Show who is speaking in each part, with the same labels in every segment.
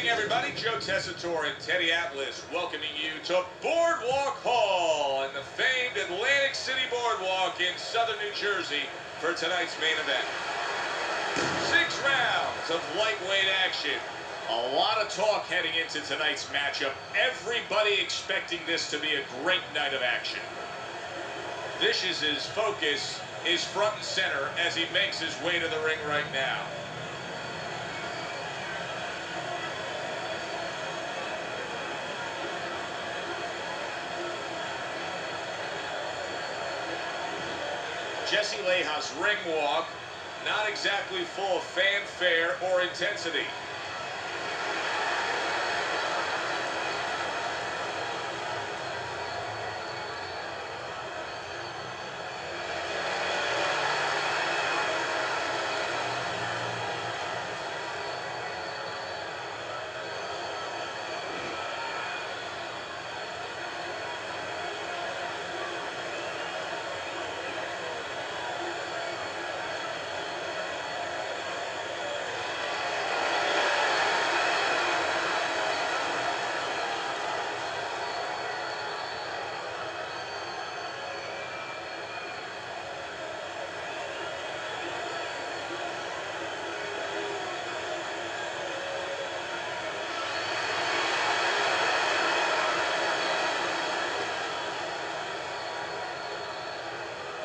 Speaker 1: evening, everybody. Joe Tessitore and Teddy Atlas welcoming you to Boardwalk Hall in the famed Atlantic City Boardwalk in southern New Jersey for tonight's main event. 6 rounds of lightweight action. A lot of talk heading into tonight's matchup. Everybody expecting this to be a great night of action. Vicious's focus is front and center as he makes his way to the ring right now. Jesse Leija's ring walk, not exactly full of fanfare or intensity.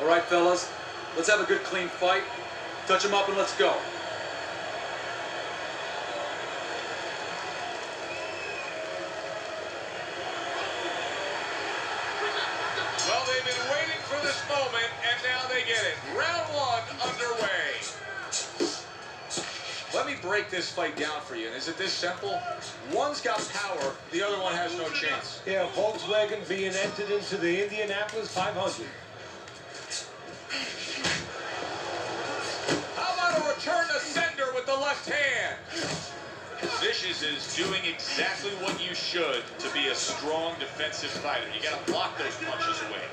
Speaker 2: All right, fellas, let's have a good, clean fight. Touch him up and let's go.
Speaker 1: Well, they've been waiting for this moment, and now they get it. Round 1 underway. Let me break this fight down for you. And is it this simple? One's got power, the other one has no chance.
Speaker 3: Yeah, Volkswagen being entered into the Indianapolis 500.
Speaker 1: Turn the sender with the left hand. Vicious is doing exactly what you should to be a strong defensive fighter. You got to block those punches away.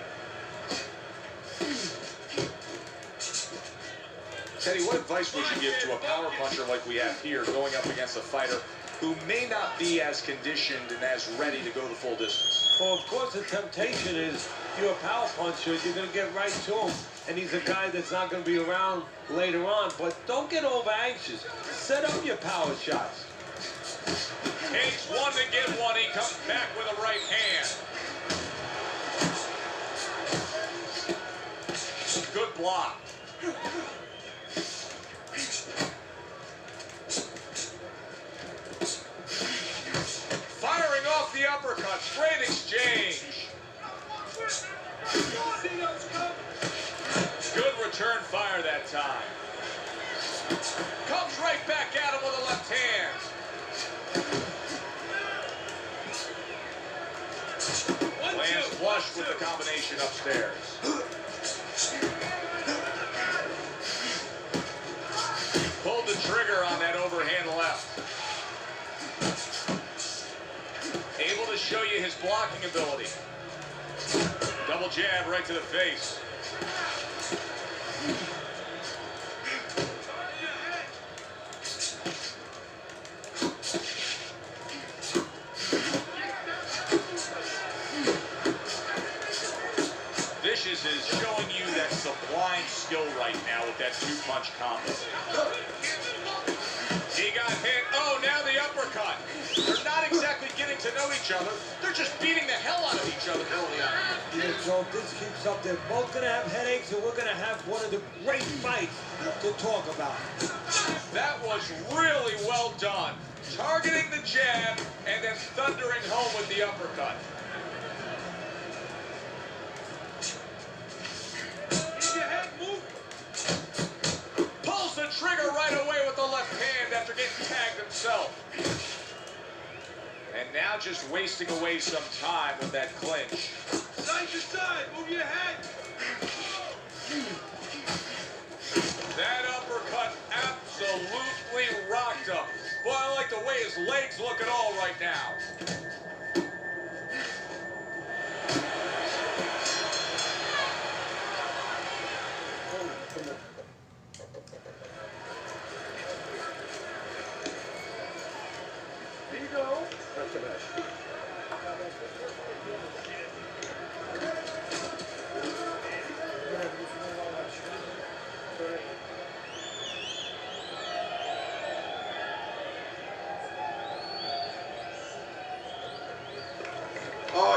Speaker 1: Teddy, what advice would you give to a power puncher like we have here going up against a fighter who may not be as conditioned and as ready to go the full distance?
Speaker 3: Well, of course, the temptation is you're a power puncher, you're going to get right to him. And he's a guy that's not going to be around later on. But don't get over anxious. Set up your power shots.
Speaker 1: Takes one to get one. He comes back with a right hand. Good block. Firing off the uppercut. Great exchange. Good return fire that time. Comes right back at him with a left hand. Lands flush with the combination upstairs. Pulled the trigger on that overhand left. Able to show you his blocking ability. Double jab right to the face. Vicious is showing you that sublime skill right now with that 2-punch combo. He got hit. Oh, now the uppercut. They're not exactly getting to know each other. They're just beating the hell out of each other early on.
Speaker 3: Yeah, so if this keeps up, they're both going to have headaches, and we're going to have one of the great fights to talk about.
Speaker 1: That was really well done. Targeting the jab and then thundering home with the uppercut. Pulls the trigger right away with the left hand after getting tagged himself. And now just wasting away some time with that clinch.
Speaker 4: Side to side, move your head.
Speaker 1: That uppercut absolutely rocked him. Boy, I like the way his legs look at all right now.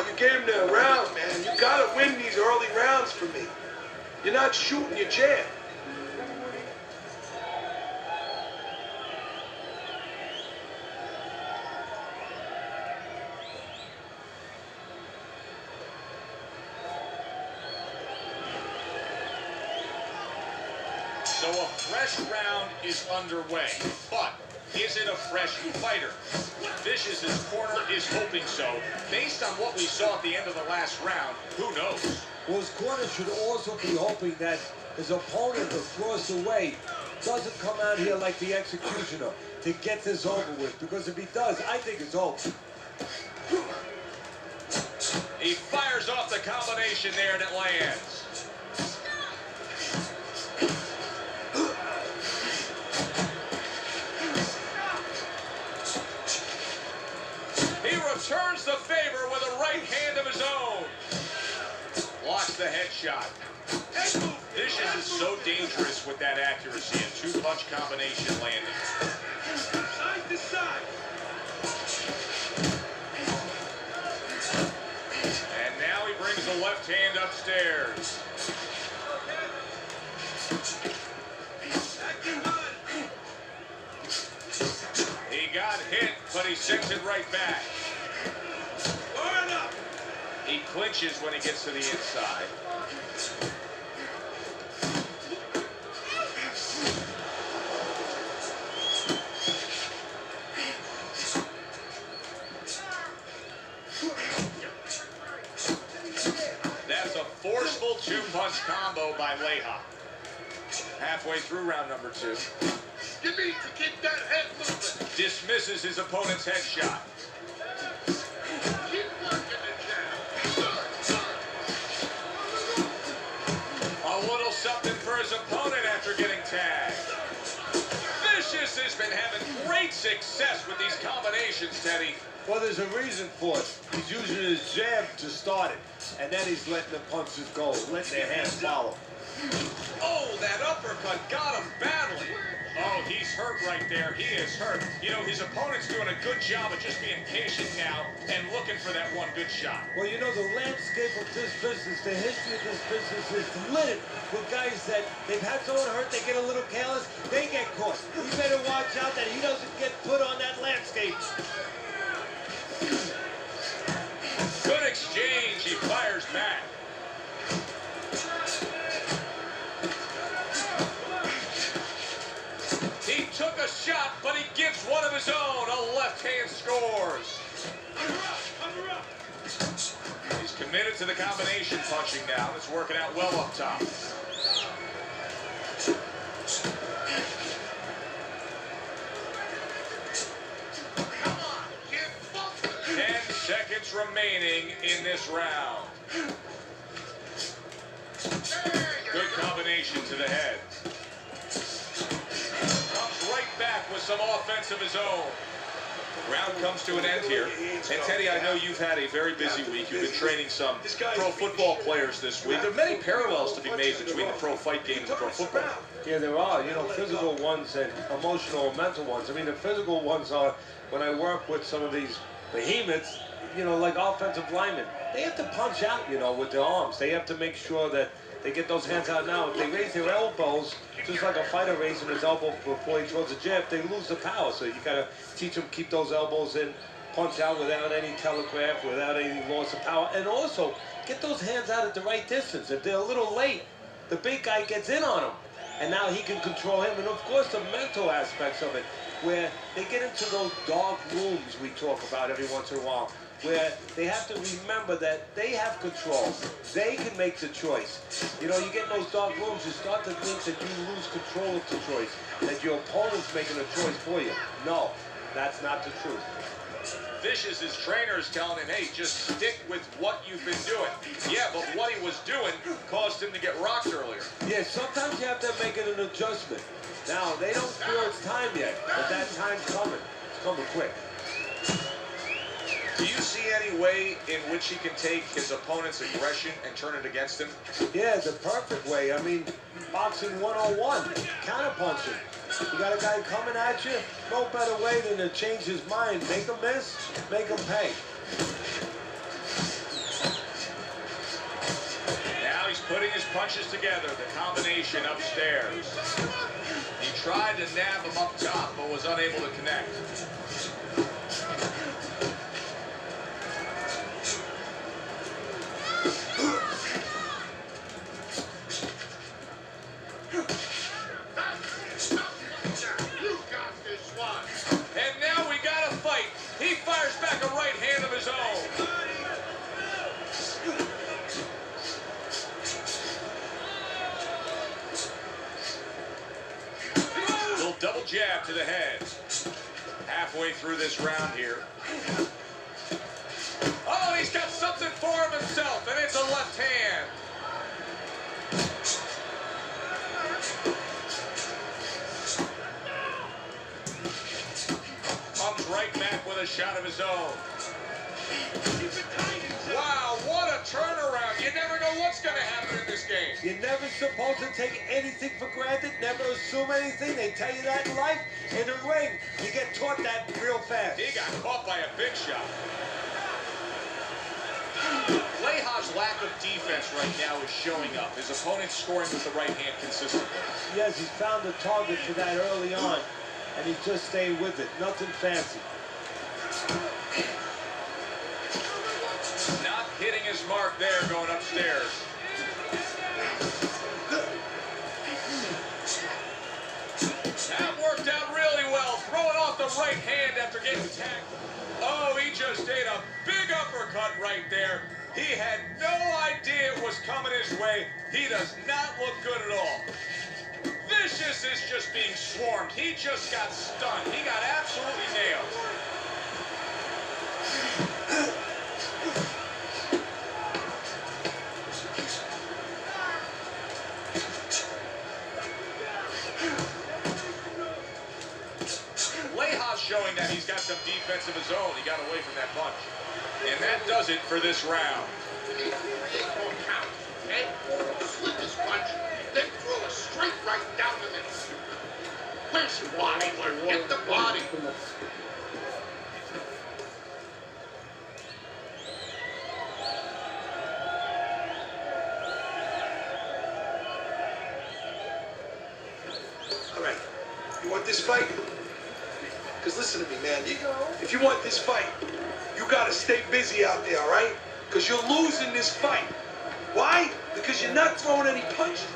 Speaker 4: you gave him the round, man. You gotta win these early rounds for me. You're not shooting your jab.
Speaker 1: So a fresh round is underway, but is it a fresh fighter? Vicious's corner is hoping so. Based on what we saw at the end of the last round, who knows?
Speaker 3: Well, his corner should also be hoping that his opponent across the way doesn't come out here like the executioner to get this over with, because if he does, I think it's over.
Speaker 1: He fires off the combination there and it lands. He returns the favor with a right hand of his own. Blocks the headshot. Vicious is so dangerous with that accuracy and two-punch combination landing.
Speaker 4: Side to side.
Speaker 1: And now he brings the left hand upstairs. He got hit, but he sends it right back. He clinches when he gets to the inside. That's a forceful two-punch combo by Leija. Halfway through round number 2.
Speaker 4: You need to keep that head moving.
Speaker 1: Dismisses his opponent's headshot.
Speaker 4: Keep working it down.
Speaker 1: A little something for his opponent after getting tagged. Vicious has been having great success with these combinations, Teddy.
Speaker 3: Well, there's a reason for it. He's using his jab to start it, and then he's letting the punches go, letting their hands follow.
Speaker 1: Oh, that uppercut got him badly. Oh, he's hurt right there. He is hurt. You know, his opponent's doing a good job of just being patient now and looking for that one good shot.
Speaker 3: Well, you know, the landscape of this business, the history of this business is littered with guys that they've had someone hurt, they get a little careless, they get caught. You better watch out that he doesn't get put on that landscape.
Speaker 1: Good exchange. He fires back. He took a shot, but he gives one of his own. A left hand scores. He's committed to the combination punching now. It's working out well up top. 10 seconds remaining in this round. Good combination to the head. Comes right back with some offense of his own. Round comes to an end here. And Teddy, I know you've had a very busy week. You've been training some pro football players this week. There are many parallels to be made between the pro fight game and the pro football.
Speaker 3: Yeah, there are, you know, physical ones and emotional and mental ones. I mean, the physical ones are when I work with some of these behemoths, you know, like offensive linemen. They have to punch out, you know, with their arms. They have to make sure that they get those hands out now. If they raise their elbows, just like a fighter raising his elbow before he throws a jab, they lose the power. So you got to teach them keep those elbows in, punch out without any telegraph, without any loss of power. And also, get those hands out at the right distance. If they're a little late, the big guy gets in on them. And now he can control him. And of course, the mental aspects of it, where they get into those dark rooms we talk about every once in a while, where they have to remember that they have control. They can make the choice. You know, you get in those dark rooms, you start to think that you lose control of the choice, that your opponent's making a choice for you. No, that's not the truth.
Speaker 1: Vicious' trainer is telling him, hey, just stick with what you've been doing. Yeah, but what he was doing caused him to get rocked earlier.
Speaker 3: Yeah, sometimes you have to make an adjustment. Now, they don't feel it's time yet, but that time's coming. It's coming quick.
Speaker 1: Do you see any way in which he can take his opponent's aggression and turn it against him?
Speaker 3: Yeah, the perfect way. I mean, boxing 101, counterpunching. You got a guy coming at you, no better way than to change his mind. Make him miss, make him pay.
Speaker 1: punches together, the combination upstairs. He tried to nab him up top, but was unable to connect. And now we got a fight. He fires back a right hand of his own. Little double jab to the head. Halfway through this round here. Oh, he's got something for himself, and it's a left hand. Comes right back with a shot of his own. Wow, what a turnaround. You never know what's going to happen in this game.
Speaker 3: You're never supposed to take anything for granted, never assume anything. They tell you that in life. In the ring, you get taught that real fast.
Speaker 1: He got caught by a big shot. Leija's lack of defense right now is showing up. His opponent's scoring with the right hand consistently.
Speaker 3: Yes, he's found a target for that early on, and he's just staying with it. Nothing fancy.
Speaker 1: Not hitting his mark there, going upstairs. That worked out really well, throwing off the right hand after getting tagged. Oh, he just ate a big uppercut right there. He had no idea it was coming his way. He does not look good at all. Vicious is just being swarmed. He just got stunned. He got absolutely nailed. Leija's showing that he's got some defense of his own. He got away from that punch. And that does it for this round.
Speaker 5: Slip his punch, then throw a straight right down the middle. Where's your body? Get the body.
Speaker 4: All right. You want this fight? Because listen to me, man. If you want this fight, you got to stay busy out there, all right? Because you're losing this fight. Why? Because you're not throwing any punches.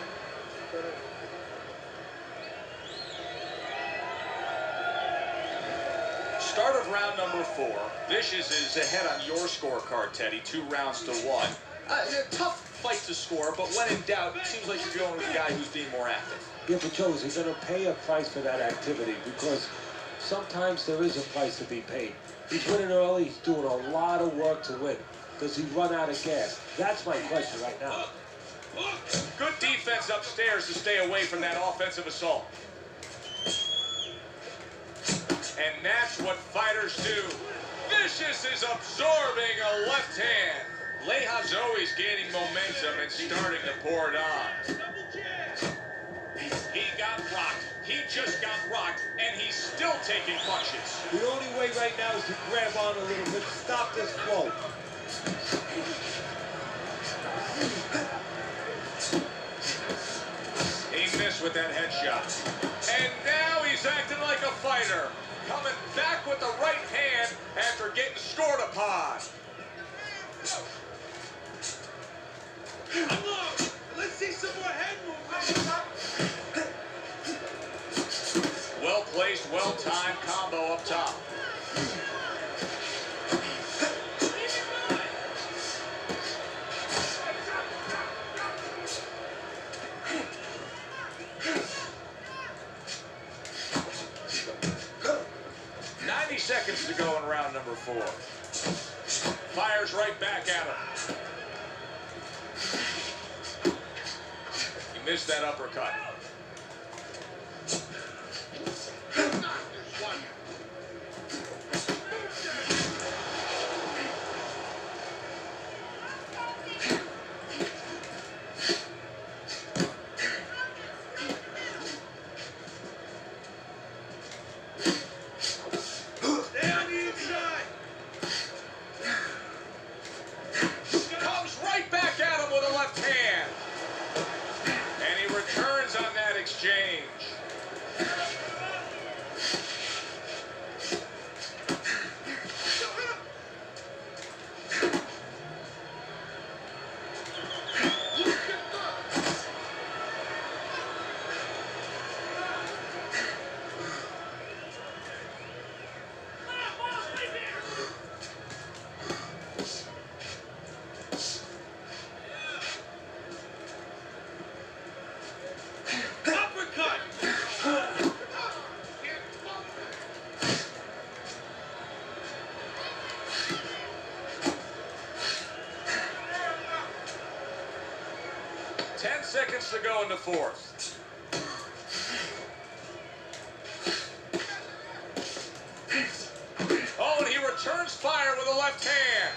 Speaker 1: Start of round number 4. Vicious is ahead on your scorecard, Teddy. 2 rounds to 1. A tough fight to score, but when in doubt, it seems like you're going with the guy who's being more active.
Speaker 3: Yeah, but Joe, is he going to pay a price for that activity? Because sometimes there is a price to be paid. He's winning early. He's doing a lot of work to win. Does he run out of gas? That's my question right now.
Speaker 1: Good defense upstairs to stay away from that offensive assault. And that's what fighters do. Vicious is absorbing a left hand. Leija's always gaining momentum and starting to pour it on. He got rocked. He just got rocked, and he's still taking punches.
Speaker 3: The only way right now is to grab on a little bit, stop this flow.
Speaker 1: He missed with that headshot. And now he's acting like a fighter. Coming back with the right hand after getting scored upon.
Speaker 4: Let's see some more head movement.
Speaker 1: Well placed, well timed combo up top. Seconds to go in round number 4. Fires right back at him. He missed that uppercut. 10 seconds to go in the fourth. Oh, and he returns fire with a left hand.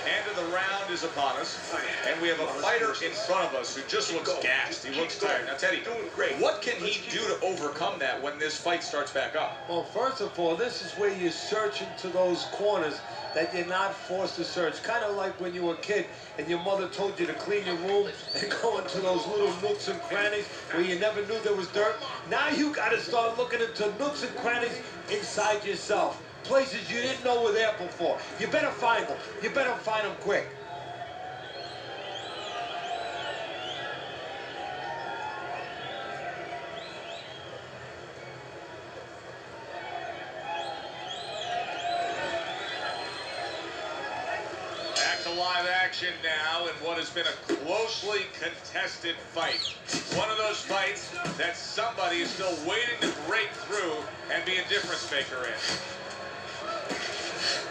Speaker 1: End of the round is upon us, and we have a fighter in front of us who just looks gassed. He looks tired. Now, Teddy, what can he do to overcome that when this fight starts back up?
Speaker 3: Well, first of all, this is where you search into those corners that you're not forced to search. Kind of like when you were a kid and your mother told you to clean your room and go into those little nooks and crannies where you never knew there was dirt. Now you got to start looking into nooks and crannies inside yourself. Places you didn't know were there before. You better find them. You better find them quick.
Speaker 1: Back to live action now in what has been a closely contested fight. One of those fights that somebody is still waiting to break through and be a difference maker in.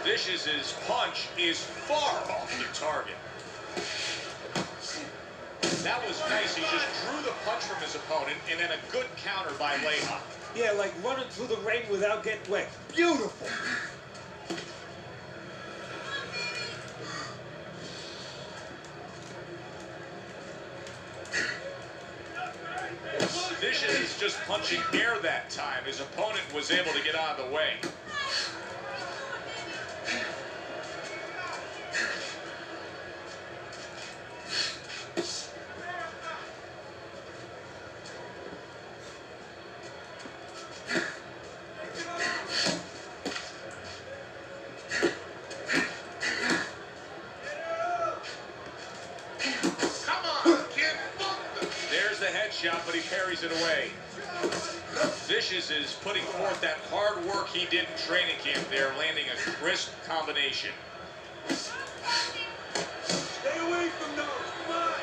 Speaker 1: Vicious' punch is far off the target. That was nice. He just drew the punch from his opponent and then a good counter by Leija.
Speaker 3: Yeah, like running through the rain without getting wet. Beautiful.
Speaker 1: Vicious is just punching air that time. His opponent was able to get out of the way. Shot, but he parries it away. Vicious is putting forth that hard work he did in training camp there, landing a crisp combination.
Speaker 4: Stay away from those. Come on.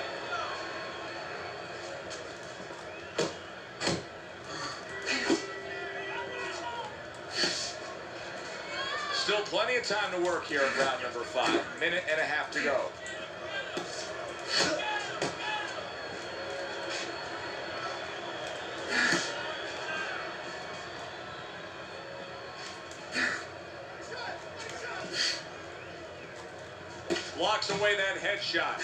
Speaker 1: Still plenty of time to work here in round number 5. Minute and a half to go. Blocks away that headshot.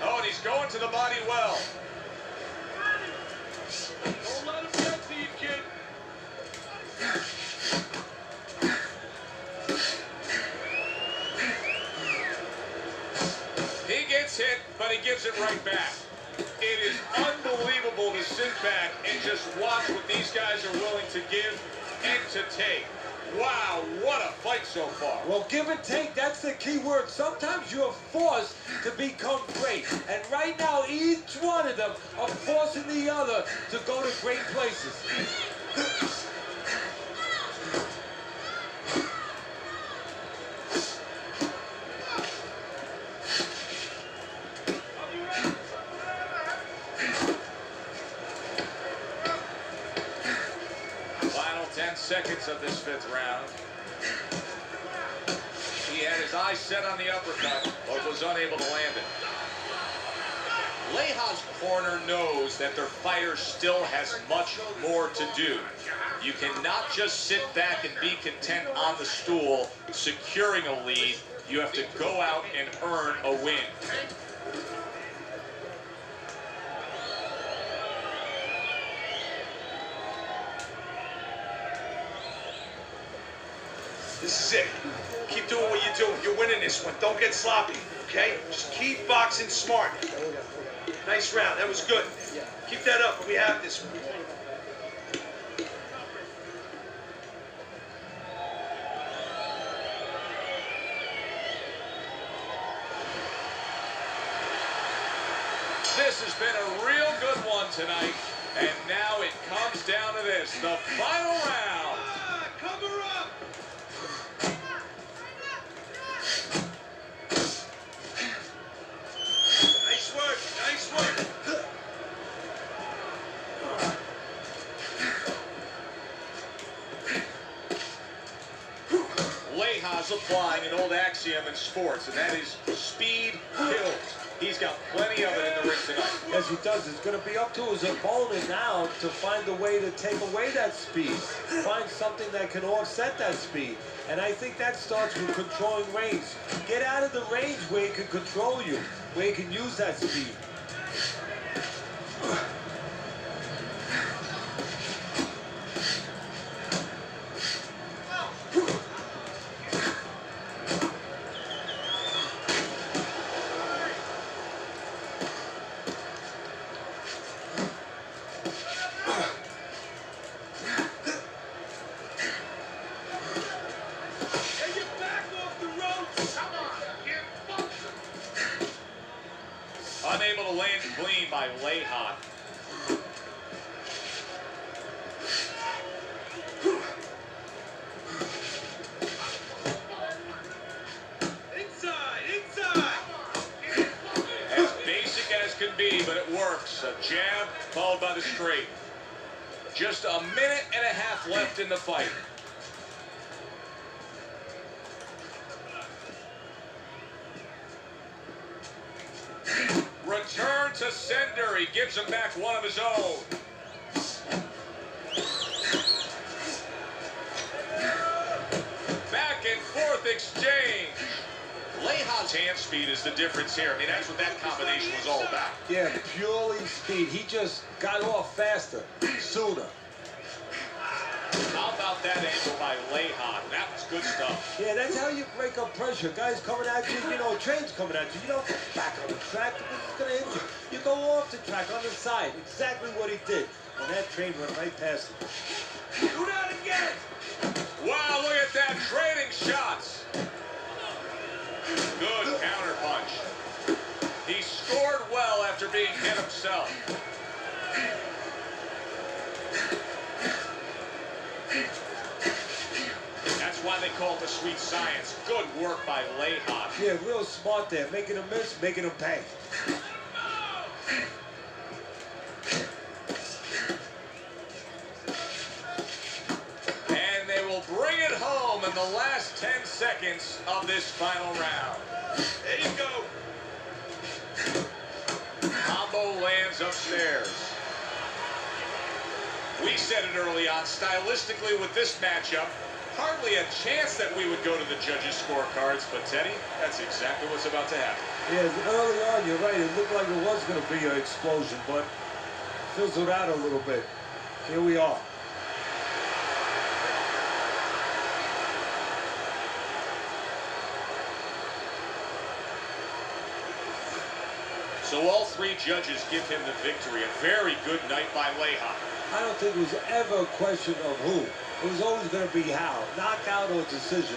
Speaker 1: Oh, and he's going to the body well.
Speaker 4: Don't let him get to you, kid.
Speaker 1: Hit, but he gives it right back. It is unbelievable to sit back and just watch what these guys are willing to give and to take. Wow, what a fight so far.
Speaker 3: Well, give and take, that's the key word. Sometimes you're forced to become great. And right now, each one of them are forcing the other to go to great places.
Speaker 1: Final 10 seconds of this 5th round. He had his eyes set on the uppercut, but was unable to land it. Leija's corner knows that their fighter still has much more to do. You cannot just sit back and be content on the stool, securing a lead. You have to go out and earn a win.
Speaker 4: This is it. Keep doing what you're doing. You're winning this one. Don't get sloppy, okay? Just keep boxing smart. Nice round. That was good. Keep that up. We have this one.
Speaker 1: This has been a real good one tonight. And now it comes down to this, the final round.
Speaker 4: Cover up! Nice work, nice work.
Speaker 1: axiom in sports, and that is speed kills. He's got plenty of it in the ring tonight.
Speaker 3: Yes, he does. It's going to be up to his opponent now to find a way to take away that speed. Find something that can offset that speed. And I think that starts with controlling range. Get out of the range where he can control you, where he can use that speed.
Speaker 1: Unable to land clean by Leija.
Speaker 4: Inside!
Speaker 1: As basic as can be, but it works. A jab followed by the straight. Just a minute and a half left in the fight. Return to sender. He gives him back one of his own. Back and forth exchange. Leija's hand speed is the difference here. I mean, that's what that combination was all about.
Speaker 3: Yeah, purely speed. He just got off faster, sooner.
Speaker 1: How about that angle by Leija? That was good stuff.
Speaker 3: Yeah, that's how you break up pressure. Guys coming at you, you know, trains coming at you. You don't get back on the track because it's going to hit you. You go off the track on the side. Exactly what he did. And that train went right past him. Do that again!
Speaker 1: Wow, look at that. Trading shots. Good counter punch. He scored well after being hit himself. That's why they call it the sweet science. Good work by Leija.
Speaker 3: Yeah, real smart there. Making him miss, making him pay.
Speaker 1: And they will bring it home in the last 10 seconds of this final round.
Speaker 4: There you go.
Speaker 1: Combo lands upstairs. We said it early on, stylistically with this matchup, hardly a chance that we would go to the judges' scorecards, but Teddy, that's exactly what's about to happen.
Speaker 3: Yeah, early on, you're right. It looked like it was going to be an explosion, but fizzled out a little bit. Here we are.
Speaker 1: So all three judges give him the victory. A very good night by Leija.
Speaker 3: I don't think it was ever a question of who. It was always going to be how. Knockout or decision.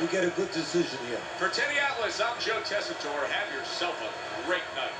Speaker 3: We get a good decision here.
Speaker 1: For Teddy Atlas, I'm Joe Tessitore. Have yourself a great night.